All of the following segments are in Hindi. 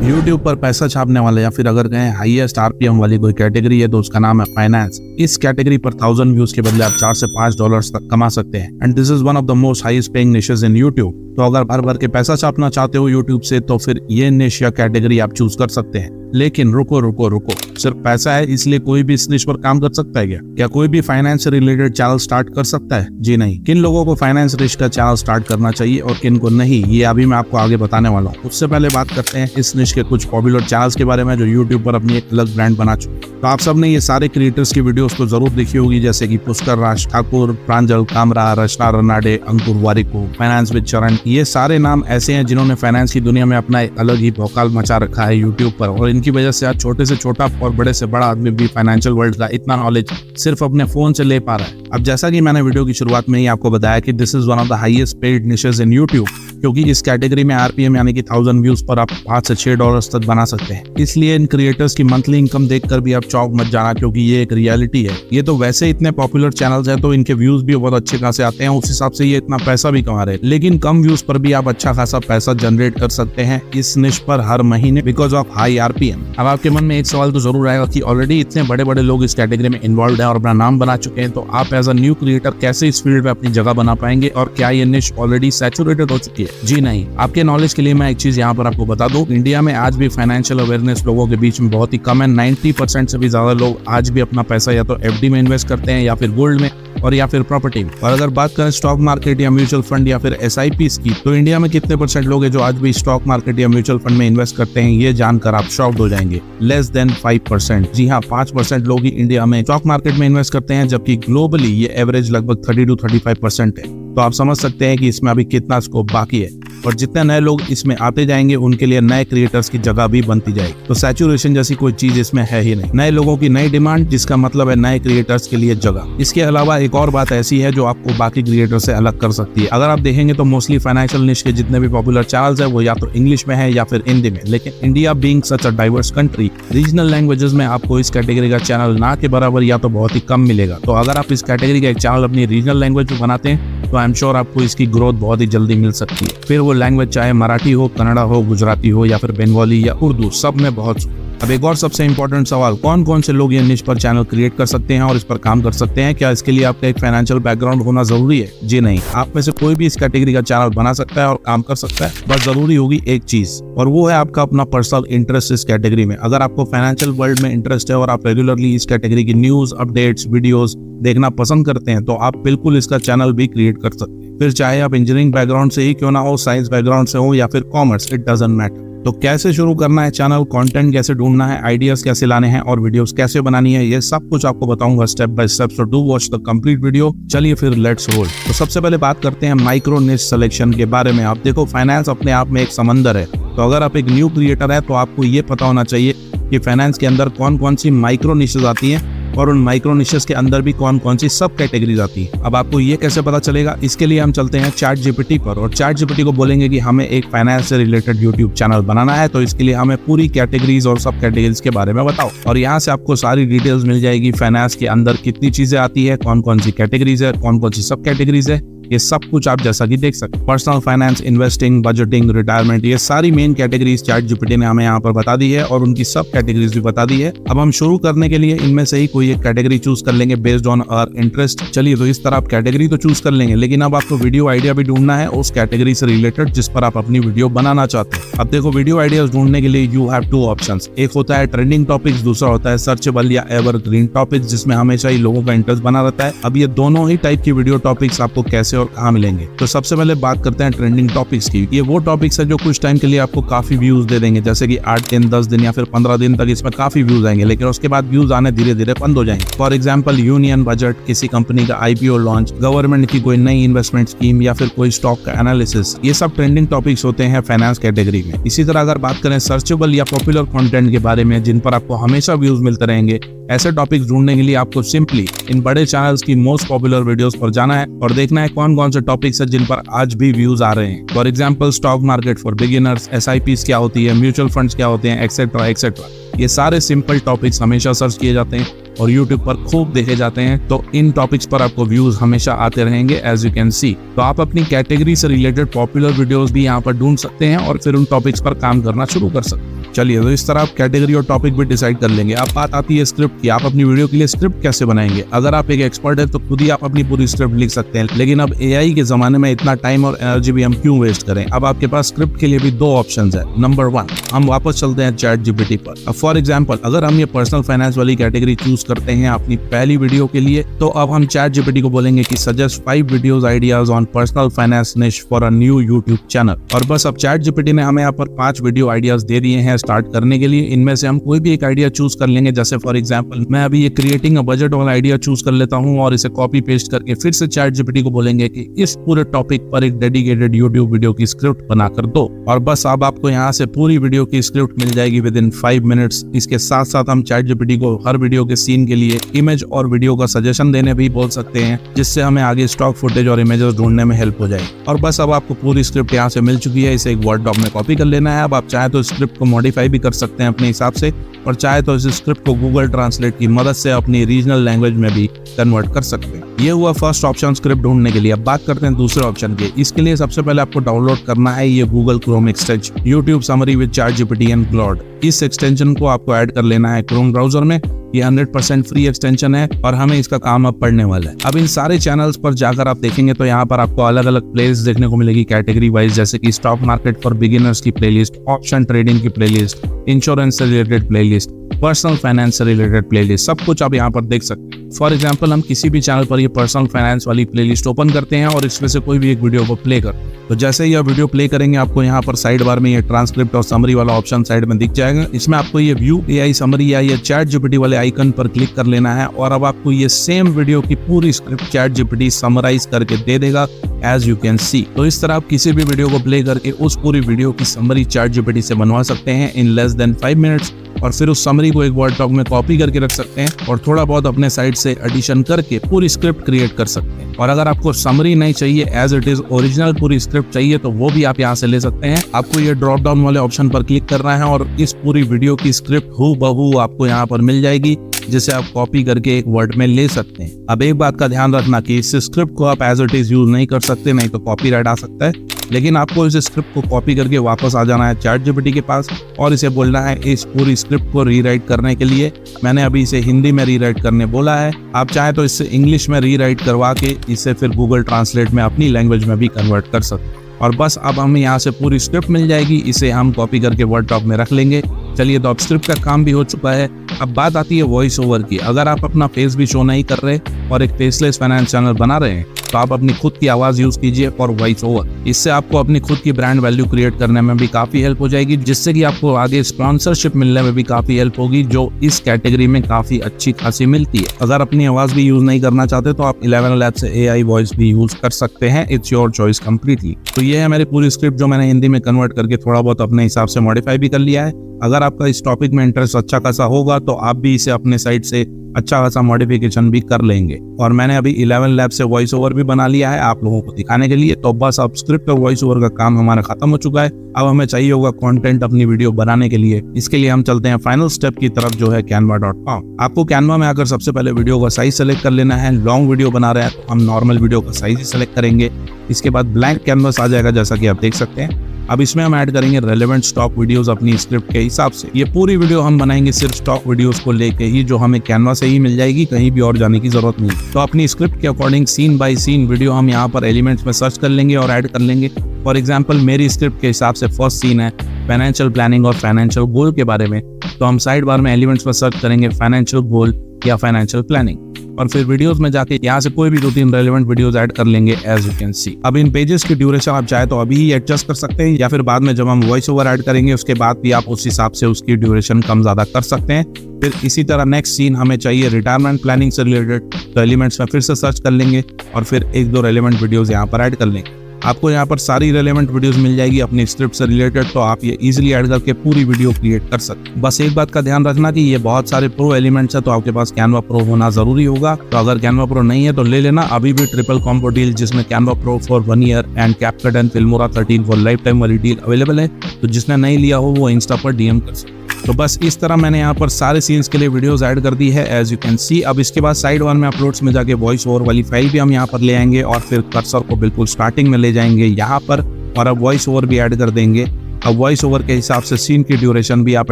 YouTube पर पैसा छापने वाले या फिर अगर कहें हाईएस्ट आरपीएम वाली कोई कैटेगरी है तो उसका नाम है फाइनेंस। इस कैटेगरी पर 1000 व्यूज के बदले आप 4 से 5 डॉलर्स तक कमा सकते हैं and this is one of the most highest paying niches in YouTube। तो अगर भर भर के पैसा छापना चाहते हो YouTube से तो फिर ये निश या कैटेगरी आप चूज कर सकते हैं। लेकिन रुको, सिर्फ पैसा है इसलिए कोई भी इस निश पर काम कर सकता है क्या कोई भी फाइनेंस से रिलेटेड चैनल स्टार्ट कर सकता है? जी नहीं। किन लोगों को फाइनेंस रिश का चैनल स्टार्ट करना चाहिए और किन को नहीं, ये अभी मैं आपको आगे बताने वाला हूँ। उससे पहले बात करते हैं इस निश के कुछ पॉपुलर चैनल्स के बारे में जो YouTube पर अपनी एक अलग ब्रांड बना चुके हैं। तो आप सबने ये सारे क्रिएटर्स की वीडियोस तो जरूर देखी होगी, जैसे कि पुष्कर राज ठाकुर, प्रांजल कामरा, रचना रनाडे, अंकुर वारिको, फाइनेंस विद चरण। ये सारे नाम ऐसे हैं जिन्होंने फाइनेंस की दुनिया में अपना एक अलग ही भौकाल मचा रखा है YouTube पर, और इनकी वजह से आज छोटे से छोटा और बड़े से बड़ा आदमी भी फाइनेंशियल वर्ल्ड का इतना नॉलेज सिर्फ अपने फोन से ले पा रहा है। अब जैसा कि मैंने वीडियो की शुरुआत में ही आपको बताया कि this is one of the highest paid niches in YouTube, क्योंकि इस कैटेगरी में आरपीएम यानी कि 1000 व्यूज पर आप 5 से 6 डॉलर्स तक बना सकते हैं। इसलिए इन क्रिएटर्स की मंथली इनकम देखकर भी आप चौंक मत जाना, क्योंकि ये एक रियलिटी है। ये तो वैसे इतने पॉपुलर चैनल्स हैं तो इनके व्यूज भी बहुत अच्छे खासे आते हैं, उस हिसाब से ये इतना पैसा भी कमा रहे हैं। लेकिन कम व्यूज पर भी आप अच्छा खासा पैसा जनरेट कर सकते हैं इस निश पर हर महीने बिकॉज ऑफ हाई आरपीएम। अब आपके मन में एक सवाल तो जरूर आएगा कि ऑलरेडी इतने बड़े बड़े लोग इस कैटेगरी में इन्वॉल्व हैं और अपना नाम बना चुके हैं, तो आप एज अ न्यू क्रिएटर कैसे इस फील्ड में अपनी जगह बना पाएंगे और क्या ये निश ऑलरेडी सैचुरेटेड हो चुकी है? जी नहीं। आपके नॉलेज के लिए मैं एक चीज यहाँ पर आपको बता दूं, इंडिया में आज भी फाइनेंशियल अवेयरनेस लोगों के बीच में बहुत ही कम है। 90% से भी ज्यादा लोग आज भी अपना पैसा या तो एफडी में इन्वेस्ट करते हैं या फिर गोल्ड में और या फिर प्रॉपर्टी में। और अगर बात करें स्टॉक मार्केट या म्यूचुअल फंड या फिर एसआईपीस की, तो इंडिया में कितने परसेंट लोग हैं जो आज भी स्टॉक मार्केट या म्यूचुअल फंड में इन्वेस्ट करते हैं? ये जानकर आप शॉक्ड हो जाएंगे। Less than 5%। जी हाँ, 5% लोग ही इंडिया में स्टॉक मार्केट में इन्वेस्ट करते हैं, जबकि ग्लोबली ये एवरेज लगभग 30 to 35% है। तो आप समझ सकते हैं कि इसमें अभी कितना स्कोप बाकी है, और जितने नए लोग इसमें आते जाएंगे उनके लिए नए क्रिएटर्स की जगह भी बनती जाएगी। तो सैचुरेशन जैसी कोई चीज इसमें है ही नहीं। नए लोगों की नई डिमांड, जिसका मतलब है नए क्रिएटर्स के लिए जगह। इसके अलावा एक और बात ऐसी है जो आपको बाकी क्रिएटर से अलग कर सकती है। अगर आप देखेंगे तो मोस्टली फाइनेंशियल निश के जितने भी पॉपुलर चैनल्स है वो या तो इंग्लिश में है या फिर हिंदी में, लेकिन India being such a diverse country, regional languages में आपको इस कैटेगरी का चैनल ना के बराबर या तो बहुत ही कम मिलेगा। तो अगर आप इस कैटेगरी का एक चैनल अपनी रीजनल लैंग्वेज में बनाते हैं तो आई एम श्योर आपको इसकी ग्रोथ बहुत ही जल्दी मिल सकती है। फिर वो लैंग्वेज चाहे मराठी हो, कन्नड़ा हो, गुजराती हो या फिर बंगाली या उर्दू, सब में बहुत। अब एक और सबसे इंपॉर्टेंट सवाल, कौन कौन से लोग ये निश पर चैनल क्रिएट कर सकते हैं और इस पर काम कर सकते हैं? क्या इसके लिए आपका एक फाइनेंशियल बैकग्राउंड होना जरूरी है? जी नहीं। आप में से कोई भी इस कैटेगरी का चैनल बना सकता है और काम कर सकता है, बस जरूरी होगी एक चीज, और वो है आपका अपना पर्सनल इंटरेस्ट इस कैटेगरी में। अगर आपको फाइनेंशियल वर्ल्ड में इंटरेस्ट है और आप रेगुलरली इस कैटेगरी की न्यूज, अपडेट्स, वीडियोस देखना पसंद करते हैं तो आप बिल्कुल इसका चैनल भी क्रिएट कर सकते हैं। फिर चाहे आप इंजीनियरिंग बैकग्राउंड से ही क्यों ना हो, साइंस बैकग्राउंड से हो या फिर कॉमर्स, इट डजंट मैटर। तो कैसे शुरू करना है चैनल, कंटेंट कैसे ढूंढना है, आइडियाज कैसे लाने हैं और वीडियोस कैसे बनानी है, ये सब कुछ आपको बताऊंगा step by step. So do watch the complete video. चलिए फिर लेट्स रोल। तो सबसे पहले बात करते हैं माइक्रो निश सिलेक्शन के बारे में। आप देखो, फाइनेंस अपने आप में एक समंदर है, तो अगर आप एक न्यू क्रिएटर है तो आपको ये पता होना चाहिए कि फाइनेंस के अंदर कौन कौन सी माइक्रो निशेस आती हैं और उन माइक्रो निशेस के अंदर भी कौन कौन सी सब कैटेगरीज आती है। अब आपको ये कैसे पता चलेगा? इसके लिए हम चलते हैं चैट जीपीटी पर और चैट जीपीटी को बोलेंगे कि हमें एक फाइनेंस से रिलेटेड यूट्यूब चैनल बनाना है, तो इसके लिए हमें पूरी कैटेगरीज और सब कैटेगरीज के बारे में बताओ। और यहाँ से आपको सारी डिटेल्स मिल जाएगी, फाइनेंस के अंदर कितनी चीजें आती है, कौन कौन सी कैटेगरीज है, कौन कौन सी सब कैटेगरीज है, ये सब कुछ आप जैसा कि देख सकते हैं। Personal finance, investing, budgeting, retirement, ये सारी मेन कैटेगरीज चैट जीपीटी ने हमें यहाँ पर बता दी है और उनकी सब कैटेगरीज भी बता दी है। अब हम शुरू करने के लिए इनमें से ही कोई एक कैटेगरी चूज कर लेंगे बेस्ड ऑन आवर इंटरेस्ट। चलिए, तो इस तरह आप कैटेगरी तो चूज कर लेंगे, लेकिन अब आपको वीडियो आइडिया भी ढूंढना है उस कैटेगरी से रिलेटेड जिस पर आप अपनी वीडियो बनाना चाहते हैं। अब देखो, वीडियो आइडियाज ढूंढने के लिए यू हैव 2 ऑप्शंस। एक होता है ट्रेंडिंग टॉपिक्स, दूसरा होता है सर्चेबल या एवरग्रीन टॉपिक्स, जिसमें हमेशा ही लोगों का इंटरेस्ट बना रहता है। अब ये दोनों ही टाइप की वीडियो टॉपिक्स आपको कैसे और कहाँ मिलेंगे? तो सबसे पहले बात करते हैं ट्रेंडिंग टॉपिक्स की। ये वो टॉपिक्स है जो कुछ टाइम के लिए आपको काफी व्यूज दे देंगे, जैसे कि 8 दिन, 10 दिन या फिर 15 दिन तक इसमें काफी व्यूज आएंगे, लेकिन उसके बाद व्यूज आने धीरे धीरे बंद हो जाएंगे। फॉर एग्जांपल, यूनियन बजट, किसी कंपनी का आईपीओ लॉन्च, गवर्नमेंट की कोई नई इन्वेस्टमेंट स्कीम या फिर कोई स्टॉक का एनालिसिस, ये सब ट्रेंडिंग टॉपिक्स होते हैं फाइनेंस कैटेगरी में। इसी तरह अगर बात करें सर्चेबल या पॉपुलर कंटेंट के बारे में, जिन पर आपको हमेशा व्यूज मिलते रहेंगे, ऐसे टॉपिक्स ढूंढने के लिए आपको सिंपली इन बड़े चैनल्स की मोस्ट पॉपुलर वीडियोस पर जाना है और देखना है कौन कौन से टॉपिक्स है जिन पर आज भी व्यूज आ रहे हैं। For example, stock market for beginners, SIPs क्या होती है, म्यूचुअल फंड्स क्या होते हैं, एक्सेट्रा एक्सेट्रा। ये सारे सिंपल टॉपिक्स हमेशा सर्च किए जाते हैं और यूट्यूब पर खूब देखे जाते हैं, तो इन टॉपिक्स पर आपको व्यूज हमेशा आते रहेंगे एज यू कैन सी। तो आप अपनी कैटेगरी से रिलेटेड पॉपुलर वीडियोस भी यहाँ पर ढूंढ सकते हैं और फिर उन टॉपिक्स पर काम करना शुरू कर सकते हैं। चलिए, तो इस तरह आप कैटेगरी और टॉपिक भी डिसाइड कर लेंगे। अब बात आती है स्क्रिप्ट की। आप अपनी वीडियो के लिए स्क्रिप्ट कैसे बनाएंगे? अगर आप एक एक्सपर्ट है तो खुद ही आप अपनी पूरी स्क्रिप्ट लिख सकते हैं, लेकिन अब एआई के जमाने में इतना टाइम और एनर्जी भी हम क्यों वेस्ट करें? अब आपके पास स्क्रिप्ट के लिए भी 2 ऑप्शंस है। नंबर 1, हम वापस चलते हैं चैट जीपीटी पर। अब फॉर एग्जांपल, अगर हम ये पर्सनल फाइनेंस वाली कैटेगरी चूज करते हैं अपनी पहली वीडियो के लिए, तो अब हम चैट जीपीटी को बोलेंगे कि suggest 5 videos ideas on personal finance niche for a new YouTube channel. और बस अब चैट जीपीटी ने हमें यहाँ पर 5 वीडियो आइडियाज दे दिए हैं स्टार्ट करने के लिए। इनमें से हम कोई भी एक आइडिया चूज कर लेंगे। जैसे फॉर एग्जांपल, मैं अभी ये क्रिएटिंग अ बजट वाला आइडिया चूज कर लेता हूँ और इसे कॉपी पेस्ट करके फिर से चैट जीपीटी को बोलेंगे कि इस पूरे टॉपिक पर एक डेडिकेटेड यूट्यूब वीडियो की स्क्रिप्ट बनाकर दो। और बस अब आपको यहाँ से पूरी वीडियो की स्क्रिप्ट मिल जाएगी विद इन 5 मिनट्स। इसके साथ साथ हम चैट जीपीटी को हर वीडियो के सीन के लिए इमेज और वीडियो का सजेशन देने भी बोल सकते हैं, जिससे हमें आगे स्टॉक फुटेज और इमेजेस ढूंढने में हेल्प हो जाएगी। और बस अब आपको पूरी स्क्रिप्ट यहाँ से मिल चुकी है। इसे एक वर्ड डॉक में कॉपी कर लेना है। अब आप चाहे तो स्क्रिप्ट को मॉडिफाई भी कर सकते हैं अपने हिसाब से, और चाहे तो इस स्क्रिप्ट को गूगल ट्रांसलेट की मदद से अपनी रीजनल लैंग्वेज में भी कन्वर्ट कर सकते हैं। ये हुआ फर्स्ट ऑप्शन स्क्रिप्ट ढूंढने के लिए। अब बात करते हैं दूसरे ऑप्शन की। इसके लिए सबसे पहले आपको डाउनलोड करना है ये Google Chrome extension, YouTube summary with chat GPT and Claude. इस एक्सटेंशन को आपको ऐड कर लेना है क्रोम ब्राउजर में। ये 100% फ्री एक्सटेंशन है और हमें इसका काम अब पढ़ने वाला है। अब इन सारे चैनल्स पर जाकर आप देखेंगे तो यहाँ पर आपको अलग अलग प्लेलिस्ट देखने को मिलेगी कैटेगरी वाइज, जैसे कि स्टॉक मार्केट फॉर बिगिनर्स की प्लेलिस्ट, ऑप्शन ट्रेडिंग की प्लेलिस्ट, इंश्योरेंस से रिलेटेड प्लेलिस्ट, पर्सनल फाइनेंस से रिलेटेड प्लेलिस्ट, सब कुछ आप यहाँ पर देख सकते हैं। फॉर एग्जांपल, हम किसी भी चैनल पर ये पर्सनल फाइनेंस वाली प्लेलिस्ट ओपन करते हैं और इसमें से कोई भी एक वीडियो को प्ले करते हैं। तो जैसे ही यह वीडियो प्ले करेंगे, आपको यहाँ पर साइड बार में ये ट्रांसक्रिप्ट और समरी वाला ऑप्शन साइड में दिख जाएगा। इसमें आपको ये व्यू एआई समरी या ये चैट जीपीटी वाले आइकन पर क्लिक कर लेना है और अब आपको ये सेम वीडियो की पूरी स्क्रिप्ट चैट जीपीटी समराइज करके दे देगा एज यू कैन सी। तो इस तरह आप किसी भी वीडियो को प्ले करके उस पूरी वीडियो की समरी चैट जीपीटी से बनवा सकते हैं इन लेस देन 5 मिनट्स, और फिर उस समरी को एक वर्ड डॉक में कॉपी करके रख सकते हैं और थोड़ा बहुत अपने साइड से एडिशन करके पूरी स्क्रिप्ट क्रिएट कर सकते हैं। और अगर आपको समरी नहीं चाहिए, एज इट इज ओरिजिनल पूरी स्क्रिप्ट चाहिए, तो वो भी आप यहाँ से ले सकते हैं। आपको ये ड्रॉप डाउन वाले ऑप्शन पर क्लिक करना है और इस पूरी वीडियो की स्क्रिप्ट हूबहू आपको यहाँ पर मिल जाएगी, जिसे आप कॉपी करके एक वर्ड में ले सकते हैं। अब एक बात का ध्यान रखना कि इस स्क्रिप्ट को आप एज इट इज यूज नहीं कर सकते, नहीं तो कॉपीराइट आ सकता है। लेकिन आपको इस स्क्रिप्ट को कॉपी करके वापस आ जाना है चैट जीपीटी के पास और इसे बोलना है इस पूरी स्क्रिप्ट को रीराइट करने के लिए। मैंने अभी इसे हिंदी में रीराइट करने बोला है, आप चाहे तो इससे इंग्लिश में रीराइट करवा के इसे फिर गूगल ट्रांसलेट में अपनी लैंग्वेज में भी कन्वर्ट कर सकते हैं। और बस अब हमें यहाँ से पूरी स्क्रिप्ट मिल जाएगी, इसे हम कॉपी करके वर्ड डॉक में रख लेंगे। चलिए, तो अब स्क्रिप्ट का काम भी हो चुका है। अब बात आती है वॉइस ओवर की। अगर आप अपना फेस भी शो नहीं कर रहे और एक फेसलेस फाइनेंस चैनल बना रहे हैं, तो आप अपनी खुद की आवाज यूज कीजिए फॉर वॉइस ओवर। इससे आपको अपनी खुद की ब्रांड वैल्यू क्रिएट करने में भी काफी हेल्प हो जाएगी, जिससे कि आपको आगे स्पॉन्सरशिप मिलने में भी काफी हेल्प होगी, जो इस कैटेगरी में काफी अच्छी खासी मिलती है। अगर अपनी आवाज भी यूज नहीं करना चाहते तो आप 11 लैब से एआई वॉइस भी यूज कर सकते हैं। It's your choice completely. तो ये है मेरी पूरी स्क्रिप्ट, जो मैंने हिंदी में कन्वर्ट करके थोड़ा बहुत अपने हिसाब से मॉडिफाई भी कर लिया है। अगर आपका इस टॉपिक में इंटरेस्ट अच्छा खासा होगा तो आप भी इसे अपने साइड से अच्छा खासा मॉडिफिकेशन भी कर लेंगे। और मैंने अभी 11 लैब से वॉइस ओवर भी बना लिया है आप लोगों को दिखाने के लिए। तो बस अब स्क्रिप्ट और वॉइस ओवर का काम हमारा खत्म हो चुका है। अब हमें चाहिए होगा कंटेंट अपनी वीडियो बनाने के लिए। इसके लिए हम चलते हैं फाइनल स्टेप की तरफ, जो है canva.com। आपको कैनवा में आकर सबसे पहले वीडियो का साइज सेलेक्ट कर लेना है। लॉन्ग वीडियो बना रहे हैं तो हम नॉर्मल वीडियो का साइज ही सेलेक्ट करेंगे। इसके बाद ब्लैंक कैनवास आ जाएगा, जैसा कि आप देख सकते हैं। अब इसमें हम ऐड करेंगे रेलेवेंट स्टॉक वीडियोस अपनी स्क्रिप्ट के हिसाब से। ये पूरी वीडियो हम बनाएंगे सिर्फ स्टॉक वीडियोस को लेके ही, जो हमें कैनवा से ही मिल जाएगी, कहीं भी और जाने की जरूरत नहीं। तो अपनी स्क्रिप्ट के according scene by scene video हम यहाँ पर एलिमेंट्स में सर्च कर लेंगे और ऐड कर लेंगे। फॉर एग्जाम्पल, मेरी स्क्रिप्ट के हिसाब से फर्स्ट सीन है फाइनेंशियल प्लानिंग और फाइनेंशियल गोल के बारे में, तो हम साइड बार में एलिमेंट्स में सर्च करेंगे फाइनेंशियल गोल या फाइनेंशियल प्लानिंग, और फिर वीडियोस में जाके यहाँ से कोई भी 2-3 रेलेवेंट वीडियोस ऐड कर लेंगे एज यू कैन सी। अब इन पेजेस की ड्यूरेशन आप चाहे तो अभी ही एडजस्ट कर सकते हैं, या फिर बाद में जब हम वॉइस ओवर ऐड करेंगे उसके बाद भी आप उस हिसाब से उसकी ड्यूरेशन कम ज्यादा कर सकते हैं। फिर इसी तरह नेक्स्ट सीन हमें चाहिए रिटायरमेंट प्लानिंग से रिलेटेड, तो एलिमेंट्स में फिर से सर्च कर लेंगे और फिर 1-2 रेलेवेंट वीडियोस यहाँ पर ऐड कर लेंगे। आपको यहाँ पर सारी रेलेवेंट वीडियोस मिल जाएगी अपनी स्क्रिप्ट से रिलेटेड, तो आप ये इजीली ऐड करके पूरी वीडियो क्रिएट कर सकते हैं। बस एक बात का ध्यान रखना कि ये बहुत सारे प्रो एलिमेंट्स है, तो आपके पास कैनवा प्रो होना जरूरी होगा। तो अगर कैनवा प्रो नहीं है तो ले लेना, अभी भी ट्रिपल कॉम्बो डील जिसमें Canva pro for 1 year and CapCut and Filmora 13 for life time वाली डील अवेलेबल है। तो जिसने नहीं लिया हो वो इंस्टा पर डीएम कर सकते। तो बस इस तरह मैंने यहाँ पर सारे सीन्स के लिए वीडियोस ऐड कर दी है एज यू कैन सी। अब इसके बाद साइड वन में अपलोड्स में जाके वॉइस ओवर वाली फाइल भी हम यहाँ पर ले आएंगे और फिर कर्सर को बिल्कुल स्टार्टिंग में ले जाएंगे यहाँ पर, और अब वॉइस ओवर भी ऐड कर देंगे। अब वॉइस ओवर के हिसाब से सीन की ड्यूरेशन भी आप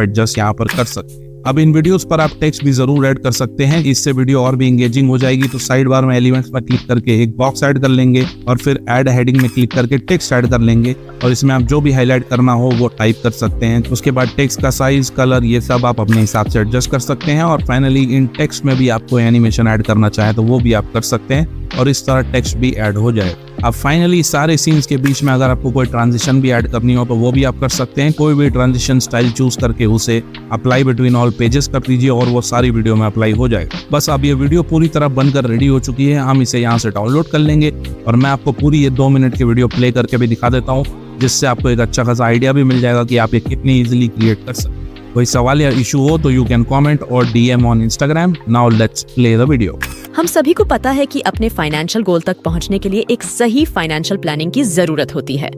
एडजस्ट यहाँ पर कर सकते हैं। अब इन वीडियोस पर आप टेक्स्ट भी जरूर ऐड कर सकते हैं, इससे वीडियो और भी एंगेजिंग हो जाएगी। तो साइड बार में एलिमेंट्स पर क्लिक करके एक बॉक्स ऐड कर लेंगे और फिर ऐड हेडिंग में क्लिक करके टेक्स्ट ऐड कर लेंगे और इसमें आप जो भी हाईलाइट करना हो वो टाइप कर सकते हैं। उसके बाद टेक्स्ट का साइज, कलर ये सब आप अपने हिसाब से एडजस्ट कर सकते हैं। और फाइनली इन टेक्स्ट में भी आपको एनिमेशन ऐड करना चाहे तो वो भी आप कर सकते हैं और इस तरह टेक्स्ट भी ऐड हो जाए। अब फाइनली सारे सीन्स के बीच में अगर आपको कोई ट्रांजिशन भी ऐड करनी हो तो वो भी आप कर सकते हैं। कोई भी ट्रांजिशन स्टाइल चूज करके उसे अप्लाई बिटवीन ऑल पेजेस कर दीजिए और वो सारी वीडियो में अप्लाई हो जाएगा। बस अब ये वीडियो पूरी तरह बनकर रेडी हो चुकी है, हम इसे यहाँ से डाउनलोड कर लेंगे और मैं आपको पूरी ये 2 मिनट की वीडियो प्ले करके भी दिखा देता हूँ, जिससे आपको एक अच्छा खासा आइडिया भी मिल जाएगा कि आप ये कितनी इजीली क्रिएट कर सकते हैं। कोई सवाल या इशू हो तो यू कैन कमेंट और DM on Instagram. Now let's play the video. हम सभी को पता है कि अपने फाइनेंशियल गोल तक पहुंचने के लिए एक सही फाइनेंशियल प्लानिंग की जरूरत होती है।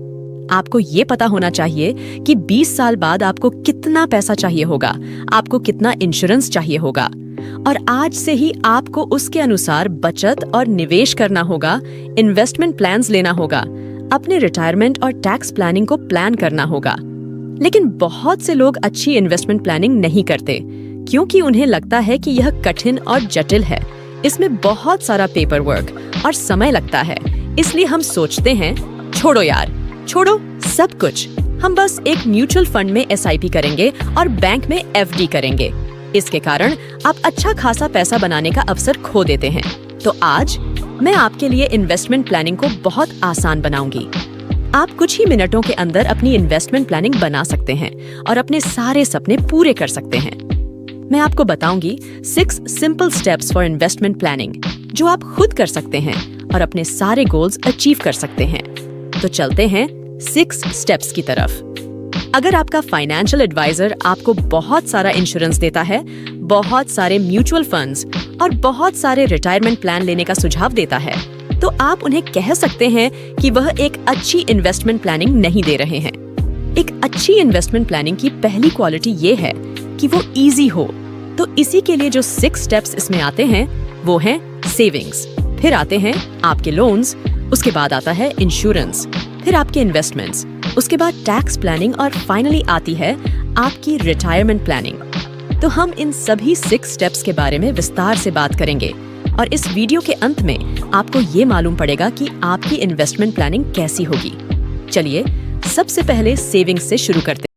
आपको ये पता होना चाहिए कि 20 साल बाद आपको कितना पैसा चाहिए होगा, आपको कितना इंश्योरेंस चाहिए होगा, और आज से ही आपको उसके अनुसार बचत और निवेश करना होगा, इन्वेस्टमेंट प्लान्स लेना होगा, अपने रिटायरमेंट और टैक्स प्लानिंग को प्लान करना होगा। लेकिन बहुत से लोग अच्छी इन्वेस्टमेंट प्लानिंग नहीं करते क्योंकि उन्हें लगता है कि यह कठिन और जटिल है, इसमें बहुत सारा पेपर वर्क और समय लगता है। इसलिए हम सोचते हैं छोड़ो यार, छोड़ो सब कुछ, हम बस एक म्यूचुअल फंड में एसआईपी करेंगे और बैंक में एफडी करेंगे। इसके कारण आप अच्छा खासा पैसा बनाने का अवसर खो देते हैं। तो आज मैं आपके लिए इन्वेस्टमेंट प्लानिंग को बहुत आसान बनाऊंगी। आप कुछ ही मिनटों के अंदर अपनी इन्वेस्टमेंट प्लानिंग बना सकते हैं और अपने सारे सपने पूरे कर सकते हैं। मैं आपको बताऊंगी 6 simple steps for investment planning, जो आप खुद कर सकते हैं और अपने सारे गोल्स अचीव कर सकते हैं। तो चलते हैं 6 स्टेप्स की तरफ। अगर आपका फाइनेंशियल एडवाइजर आपको बहुत सारा इंश्योरेंस देता है, बहुत सारे म्यूचुअल फंड्स और बहुत सारे रिटायरमेंट प्लान लेने का सुझाव देता है, तो आप उन्हें कह सकते हैं कि वह एक अच्छी इन्वेस्टमेंट प्लानिंग नहीं दे रहे हैं। एक अच्छी इन्वेस्टमेंट प्लानिंग की पहली क्वालिटी ये है कि वो इजी हो। तो इसी के लिए जो 6 स्टेप्स इसमें आते हैं वो हैं सेविंग्स, फिर आते हैं आपके लोन्स, उसके बाद आता है इंश्योरेंस, फिर आपके इन्वेस्टमेंट्स, उसके बाद टैक्स प्लानिंग और फाइनली आती है आपकी रिटायरमेंट प्लानिंग। तो हम इन सभी 6 स्टेप्स के बारे में विस्तार से बात करेंगे और इस वीडियो के अंत में आपको ये मालूम पड़ेगा कि आपकी इन्वेस्टमेंट प्लानिंग कैसी होगी। चलिए सबसे पहले सेविंग्स से शुरू करते हैं।